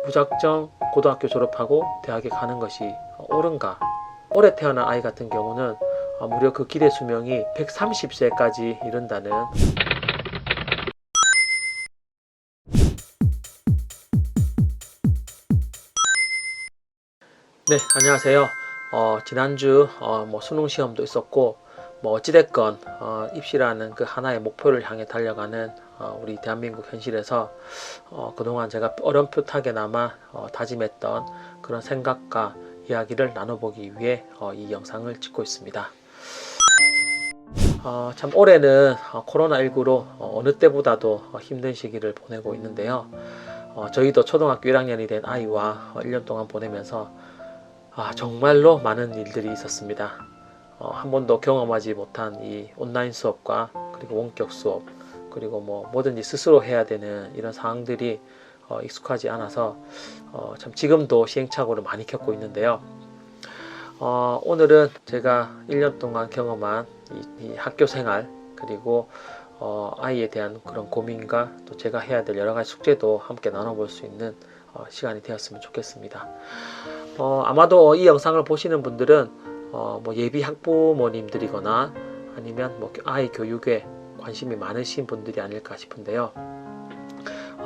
무작정 고등학교 졸업하고 대학에 가는 것이 옳은가? 올해 태어난 아이 같은 경우는 무려 그 기대 수명이 130세까지 이른다는. 네, 안녕하세요. 지난주 수능 시험도 있었고 어찌됐건 입시라는 그 하나의 목표를 향해 달려가는 우리 대한민국 현실에서 그동안 제가 어렴풋하게나마 다짐했던 그런 생각과 이야기를 나눠보기 위해 이 영상을 찍고 있습니다. 참 올해는 코로나19로 어느 때보다도 힘든 시기를 보내고 있는데요. 저희도 초등학교 1학년이 된 아이와 1년 동안 보내면서 정말로 많은 일들이 있었습니다. 한 번도 경험하지 못한 이 온라인 수업과 그리고 원격 수업, 그리고 뭐든지 스스로 해야 되는 이런 상황들이 익숙하지 않아서 참 지금도 시행착오를 많이 겪고 있는데요. 오늘은 제가 1년 동안 경험한 이 학교 생활, 그리고 아이에 대한 그런 고민과 또 제가 해야 될 여러 가지 숙제도 함께 나눠볼 수 있는 시간이 되었으면 좋겠습니다. 아마도 이 영상을 보시는 분들은 예비 학부모님들이거나 아니면 아이 교육에 관심이 많으신 분들이 아닐까 싶은데요.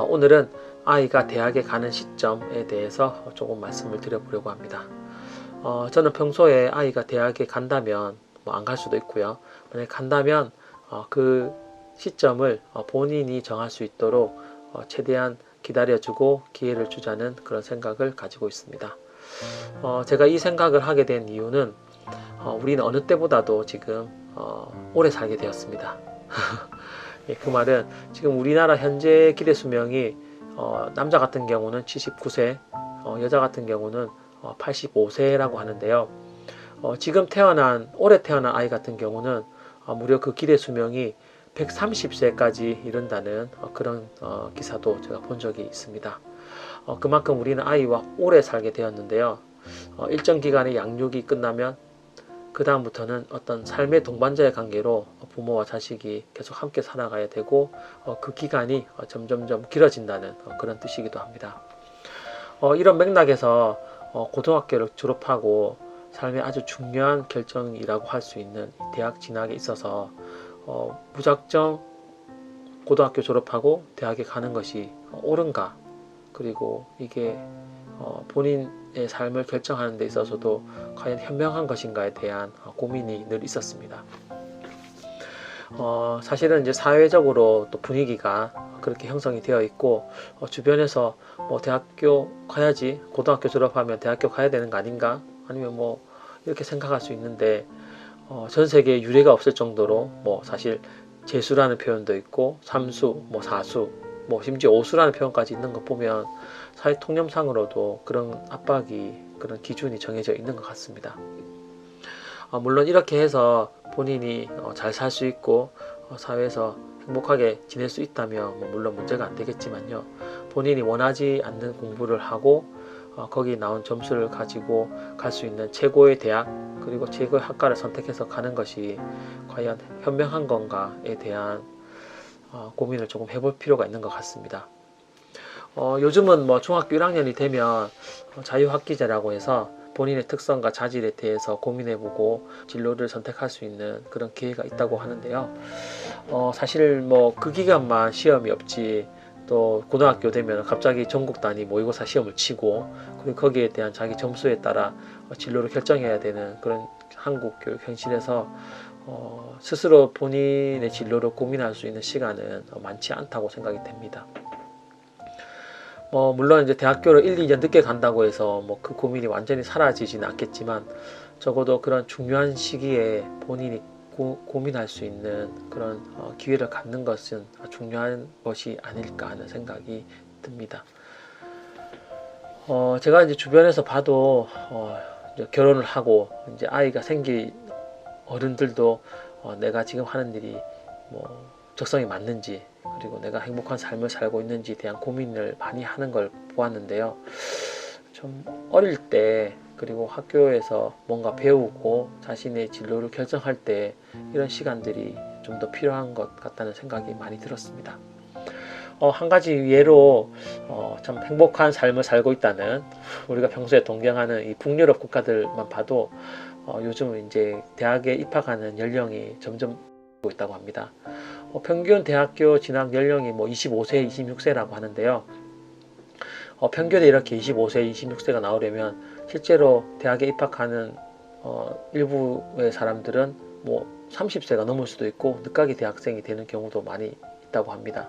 오늘은 아이가 대학에 가는 시점에 대해서 조금 말씀을 드려보려고 합니다. 저는 평소에 아이가 대학에 간다면 안 갈 수도 있고요. 만약에 간다면 그 시점을 본인이 정할 수 있도록 최대한 기다려주고 기회를 주자는 그런 생각을 가지고 있습니다. 제가 이 생각을 하게 된 이유는 우리는 어느 때보다도 지금 오래 살게 되었습니다. 예, 그 말은 지금 우리나라 현재 기대 수명이 남자 같은 경우는 79세, 여자 같은 경우는 85세라고 하는데요. 지금 올해 태어난 아이 같은 경우는 무려 그 기대 수명이 130세까지 이른다는 그런 기사도 제가 본 적이 있습니다. 그만큼 우리는 아이와 오래 살게 되었는데요. 일정 기간의 양육이 끝나면 그 다음부터는 어떤 삶의 동반자의 관계로 부모와 자식이 계속 함께 살아가야 되고 그 기간이 점점점 길어진다는 그런 뜻이기도 합니다. 이런 맥락에서 고등학교를 졸업하고 삶의 아주 중요한 결정이라고 할 수 있는 대학 진학에 있어서 무작정 고등학교 졸업하고 대학에 가는 것이 옳은가? 그리고 이게 본인의 삶을 결정하는 데 있어서도 과연 현명한 것인가에 대한 고민이 늘 있었습니다. 사실은 이제 사회적으로 또 분위기가 그렇게 형성이 되어 있고 주변에서 대학교 가야지, 고등학교 졸업하면 대학교 가야 되는 거 아닌가, 아니면 이렇게 생각할 수 있는데 전 세계에 유례가 없을 정도로 사실 재수라는 표현도 있고 삼수, 사수, 심지어 오수라는 표현까지 있는 거 보면 사회 통념상으로도 그런 압박이, 그런 기준이 정해져 있는 것 같습니다. 물론 이렇게 해서 본인이 잘 살 수 있고 사회에서 행복하게 지낼 수 있다면 물론 문제가 안 되겠지만요. 본인이 원하지 않는 공부를 하고 거기 나온 점수를 가지고 갈 수 있는 최고의 대학, 그리고 최고의 학과를 선택해서 가는 것이 과연 현명한 건가에 대한 고민을 조금 해볼 필요가 있는 것 같습니다. 요즘은 중학교 1학년이 되면 자유학기제라고 해서 본인의 특성과 자질에 대해서 고민해보고 진로를 선택할 수 있는 그런 기회가 있다고 하는데요. 사실 그 기간만 시험이 없지, 또 고등학교 되면 갑자기 전국 단위 모의고사 시험을 치고 그리고 거기에 대한 자기 점수에 따라 진로를 결정해야 되는 그런 한국 교육 현실에서 스스로 본인의 진로를 고민할 수 있는 시간은 많지 않다고 생각이 됩니다. 물론 이제 대학교를 1, 2년 늦게 간다고 해서 그 고민이 완전히 사라지지는 않겠지만 적어도 그런 중요한 시기에 본인이 고민할 수 있는 그런 기회를 갖는 것은 중요한 것이 아닐까 하는 생각이 듭니다. 제가 이제 주변에서 봐도 이제 결혼을 하고 이제 아이가 생길 어른들도 내가 지금 하는 일이 적성이 맞는지, 그리고 내가 행복한 삶을 살고 있는지에 대한 고민을 많이 하는 걸 보았는데요. 좀 어릴 때, 그리고 학교에서 뭔가 배우고 자신의 진로를 결정할 때 이런 시간들이 좀 더 필요한 것 같다는 생각이 많이 들었습니다. 한 가지 예로 참 행복한 삶을 살고 있다는, 우리가 평소에 동경하는 이 북유럽 국가들만 봐도 요즘은 이제 대학에 입학하는 연령이 점점 늘고 있다고 합니다. 평균 대학교 진학 연령이 뭐 25세, 26세라고 하는데요. 평균에 이렇게 25세, 26세가 나오려면 실제로 대학에 입학하는 일부의 사람들은 뭐 30세가 넘을 수도 있고 늦가기 대학생이 되는 경우도 많이 있다고 합니다.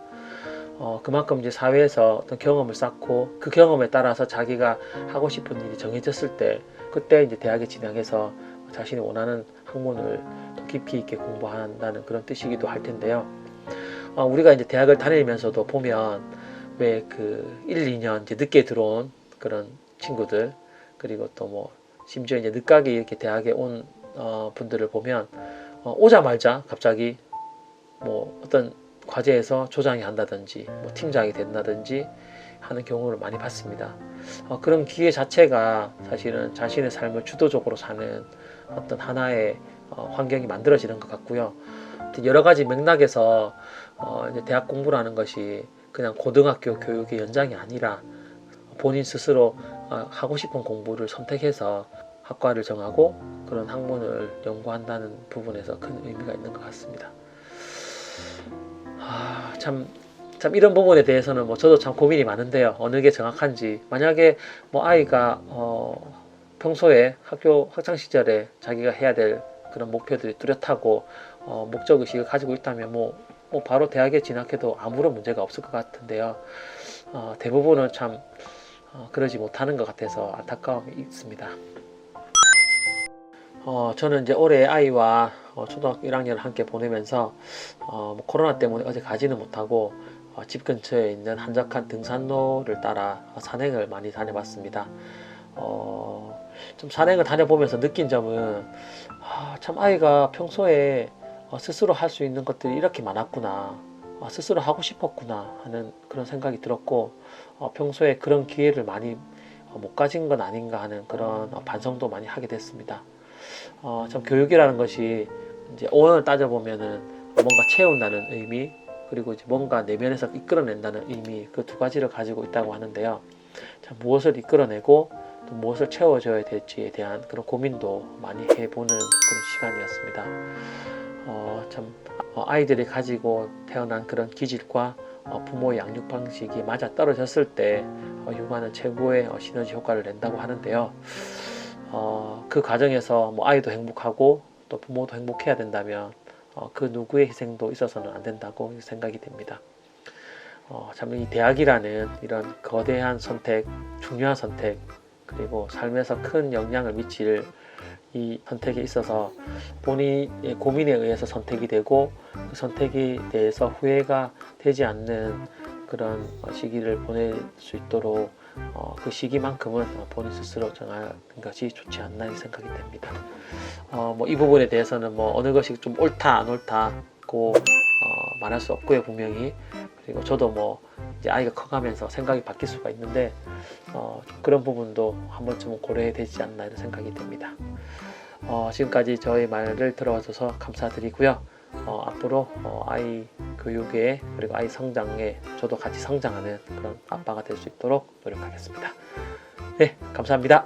그만큼 이제 사회에서 어떤 경험을 쌓고 그 경험에 따라서 자기가 하고 싶은 일이 정해졌을 때, 그때 이제 대학에 진학해서 자신이 원하는 학문을 더 깊이 있게 공부한다는 그런 뜻이기도 할 텐데요. 우리가 이제 대학을 다니면서도 보면 왜 그 1, 2년 이제 늦게 들어온 그런 친구들, 그리고 또 뭐 심지어 이제 늦가기 이렇게 대학에 온 분들을 보면 오자마자 갑자기 뭐 어떤 과제에서 조장이 한다든지 뭐 팀장이 된다든지 하는 경우를 많이 봤습니다. 그런 기회 자체가 사실은 자신의 삶을 주도적으로 사는 어떤 하나의 환경이 만들어지는 것 같고요. 여러 가지 맥락에서 이제 대학 공부라는 것이 그냥 고등학교 교육의 연장이 아니라 본인 스스로 하고 싶은 공부를 선택해서 학과를 정하고 그런 학문을 연구한다는 부분에서 큰 의미가 있는 것 같습니다. 참 이런 부분에 대해서는 뭐 저도 참 고민이 많은데요. 어느 게 정확한지. 만약에 뭐 아이가 평소에 학창 시절에 자기가 해야 될 그런 목표들이 뚜렷하고 목적 의식을 가지고 있다면 뭐 바로 대학에 진학해도 아무런 문제가 없을 것 같은데요. 대부분은 참 그러지 못하는 것 같아서 안타까움이 있습니다. 저는 이제 올해 아이와 초등학교 1학년을 함께 보내면서 뭐 코로나 때문에 어제 가지는 못하고 집 근처에 있는 한적한 등산로를 따라 산행을 많이 다녀봤습니다. 좀 산행을 다녀보면서 느낀 점은 참 아이가 평소에 스스로 할 수 있는 것들이 이렇게 많았구나, 스스로 하고 싶었구나 하는 그런 생각이 들었고, 평소에 그런 기회를 많이 못 가진 건 아닌가 하는 그런 반성도 많이 하게 됐습니다. 참 교육이라는 것이 이제 오늘 따져보면은 뭔가 채운다는 의미, 그리고 이제 뭔가 내면에서 이끌어낸다는 의미, 그 두 가지를 가지고 있다고 하는데요. 참 무엇을 이끌어내고 또 무엇을 채워줘야 될지에 대한 그런 고민도 많이 해보는 그런 시간이었습니다. 참 아이들이 가지고 태어난 그런 기질과 부모의 양육 방식이 맞아 떨어졌을 때 육아는 최고의 시너지 효과를 낸다고 하는데요. 그 과정에서 뭐 아이도 행복하고 또 부모도 행복해야 된다면 그 누구의 희생도 있어서는 안 된다고 생각이 됩니다. 참 이 대학이라는 이런 거대한 선택, 중요한 선택, 그리고 삶에서 큰 영향을 미칠 이 선택에 있어서 본인의 고민에 의해서 선택이 되고 그 선택에 대해서 후회가 되지 않는 그런 시기를 보낼 수 있도록 그 시기만큼은 본인 스스로 정하는 것이 좋지 않나 이 생각이 됩니다. 뭐 이 부분에 대해서는 뭐 어느 것이 좀 옳다 안 옳다고 말할 수 없고요, 분명히. 그리고 저도 뭐 이제 아이가 커가면서 생각이 바뀔 수가 있는데 그런 부분도 한 번쯤은 고려해야 되지 않나 이런 생각이 듭니다. 지금까지 저의 말을 들어와줘서 감사드리고요. 앞으로 아이 교육에 그리고 아이 성장에 저도 같이 성장하는 그런 아빠가 될 수 있도록 노력하겠습니다. 네, 감사합니다.